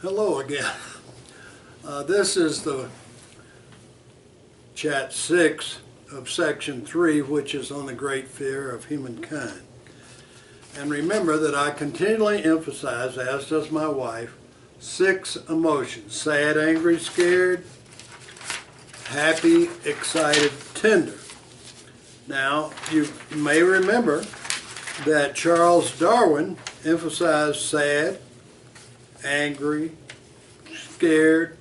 Hello again. This is the chat 6 of section 3, which is on the great fear of humankind. And remember that I continually emphasize, as does my wife, 6 emotions: sad, angry, scared, happy, excited, tender. Now, you may remember that Charles Darwin emphasized sad, angry, scared,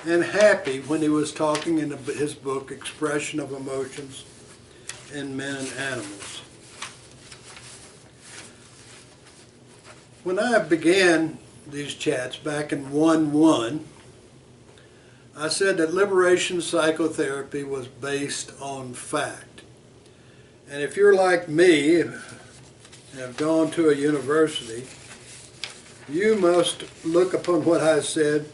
and happy when he was talking in his book, Expression of Emotions in Men and Animals. When I began these chats back in 1-1, I said that liberation psychotherapy was based on fact. And if you're like me and have gone to a university, you must look upon what I said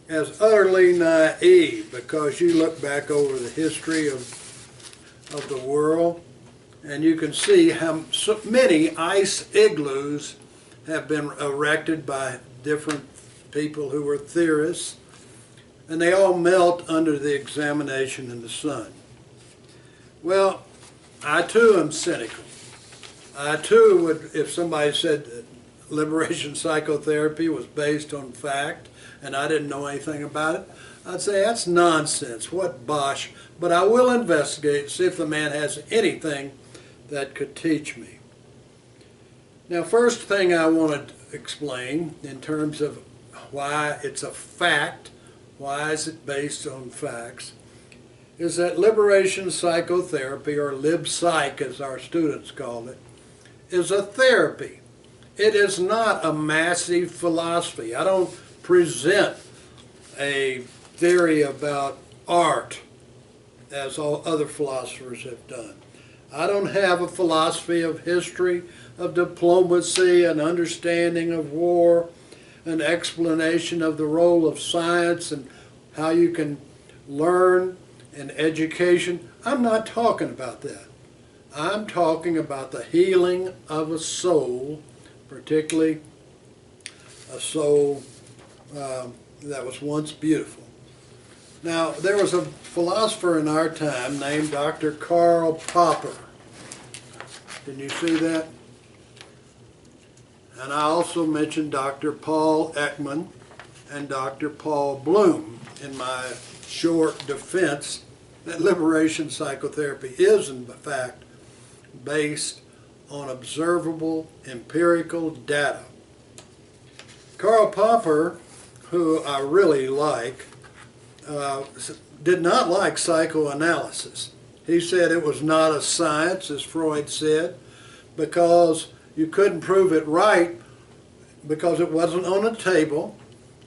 as utterly naive, because you look back over the history of the world and you can see how so many ice igloos have been erected by different people who were theorists, and they all melt under the examination in the sun. Well, I too am cynical. I too would, if somebody said that liberation psychotherapy was based on fact and I didn't know anything about it, I'd say that's nonsense, what bosh, but I will investigate and see if the man has anything that could teach me. Now, first thing I want to explain in terms of why it's a fact, why is it based on facts, is that liberation psychotherapy, or LibPsych as our students call it, is a therapy. It is not a massive philosophy. I don't present a theory about art as all other philosophers have done. I don't have a philosophy of history, of diplomacy, an understanding of war, an explanation of the role of science and how you can learn in education. I'm not talking about that. I'm talking about the healing of a soul, particularly a soul that was once beautiful. Now, there was a philosopher in our time named Dr. Karl Popper. Can you see that? And I also mentioned Dr. Paul Ekman and Dr. Paul Bloom in my short defense that liberation psychotherapy is, in fact, based on observable empirical data. Karl Popper, who I really like, did not like psychoanalysis. He said it was not a science, as Freud said, because you couldn't prove it right because it wasn't on a table,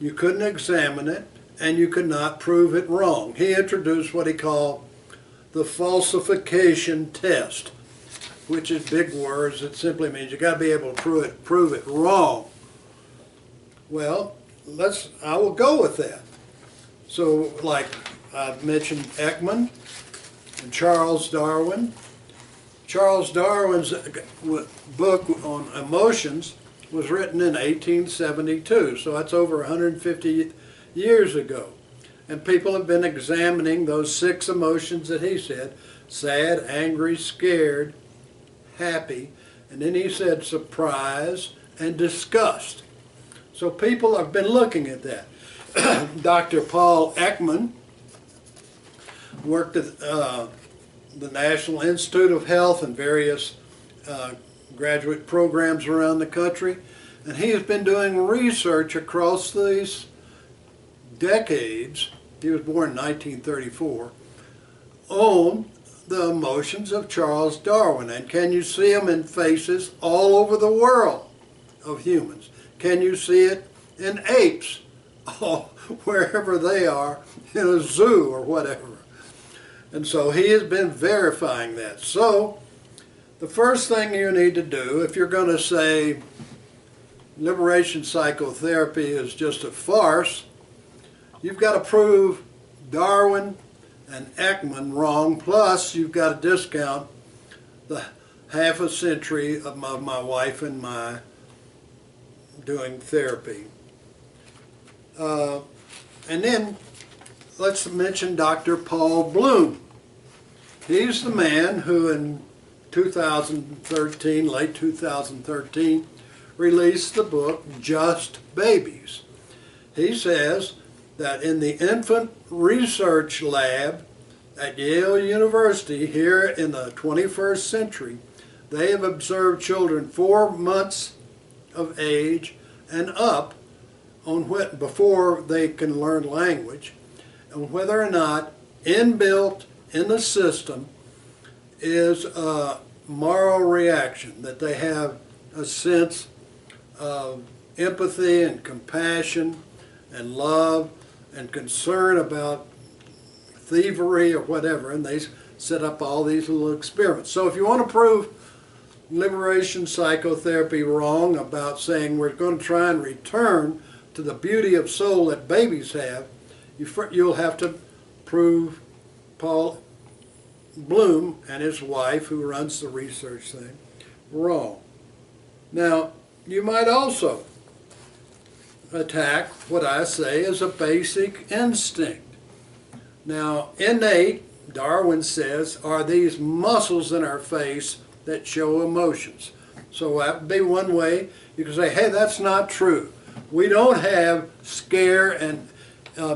you couldn't examine it, and you could not prove it wrong. He introduced what he called the falsification test, which is big words. It simply means you got to be able to prove it wrong. Well, I will go with that. So, like I mentioned, Ekman and Charles Darwin. Charles Darwin's book on emotions was written in 1872, so that's over 150 years ago. And people have been examining those 6 emotions that he said: sad, angry, scared, happy, and then he said surprise and disgust. So people have been looking at that. Dr. Paul Ekman worked at the National Institute of Health and various graduate programs around the country, and he has been doing research across these decades. He was born in 1934, on the emotions of Charles Darwin. And can you see them in faces all over the world of humans? Can you see it in apes, wherever they are, in a zoo or whatever? And so he has been verifying that. So the first thing you need to do, if you're going to say liberation psychotherapy is just a farce, you've got to prove Darwin and Ekman wrong, plus you've got to discount the half a century of my wife and my doing therapy. And then let's mention Dr. Paul Bloom. He's the man who in 2013, late 2013, released the book Just Babies. He says that in the infant research lab at Yale University here in the 21st century, they have observed children 4 months of age and up before they can learn language, and whether or not inbuilt in the system is a moral reaction, that they have a sense of empathy and compassion and love and concern about thievery or whatever, and they set up all these little experiments. So if you want to prove liberation psychotherapy wrong about saying we're going to try and return to the beauty of soul that babies have, you'll have to prove Paul Bloom and his wife, who runs the research thing, wrong. Now, you might also attack what I say is a basic instinct. Now, innate, Darwin says, are these muscles in our face that show emotions. So that would be one way. You can say, hey, that's not true. We don't have scare and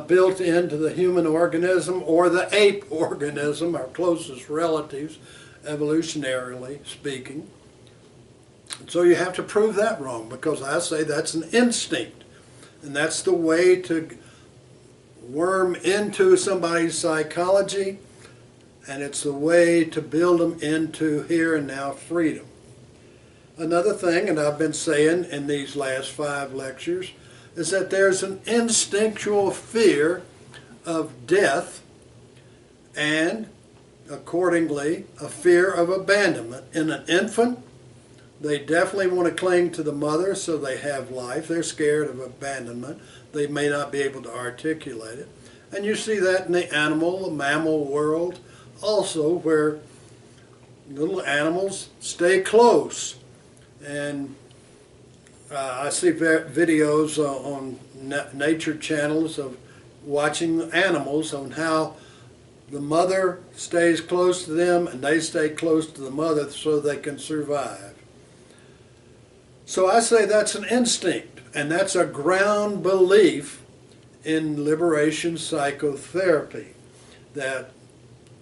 built into the human organism or the ape organism, our closest relatives, evolutionarily speaking. So you have to prove that wrong, because I say that's an instinct. And that's the way to worm into somebody's psychology, and it's the way to build them into here and now freedom. Another thing, and I've been saying in these last 5 lectures, is that there's an instinctual fear of death and, accordingly, a fear of abandonment. In an infant, they definitely want to cling to the mother so they have life. They're scared of abandonment. They may not be able to articulate it. And you see that in the mammal world also, where little animals stay close. And I see videos on nature channels of watching animals on how the mother stays close to them and they stay close to the mother so they can survive. So I say that's an instinct, and that's a ground belief in liberation psychotherapy, that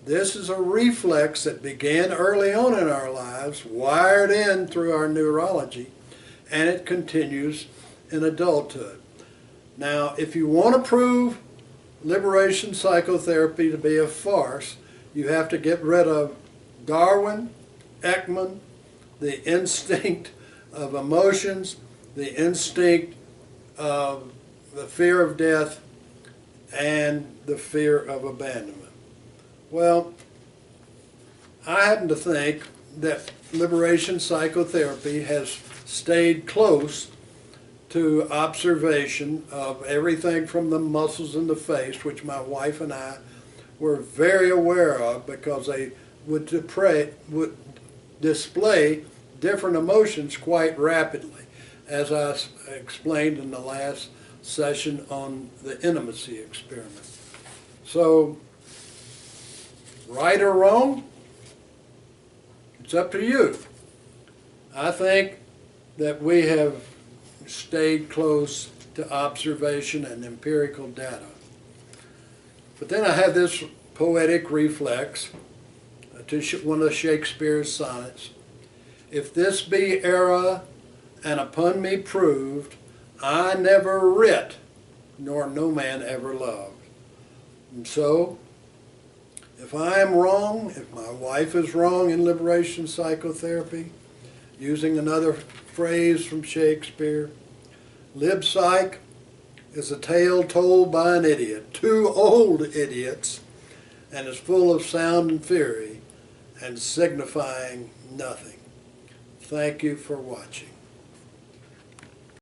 this is a reflex that began early on in our lives, wired in through our neurology, and it continues in adulthood. Now, if you want to prove liberation psychotherapy to be a farce, you have to get rid of Darwin, Ekman, the instinct of emotions, the instinct of the fear of death, and the fear of abandonment. Well, I happen to think that liberation psychotherapy has stayed close to observation of everything from the muscles in the face, which my wife and I were very aware of, because they would display different emotions quite rapidly, as I explained in the last session on the intimacy experiment. So, right or wrong, it's up to you. I think that we have stayed close to observation and empirical data. But then I have this poetic reflex to one of Shakespeare's sonnets. If this be error, and upon me proved, I never writ, nor no man ever loved. And so, if I am wrong, if my wife is wrong in liberation psychotherapy, using another phrase from Shakespeare, LibPsych is a tale told by an idiot, 2 old idiots, and is full of sound and fury, and signifying nothing. Thank you for watching.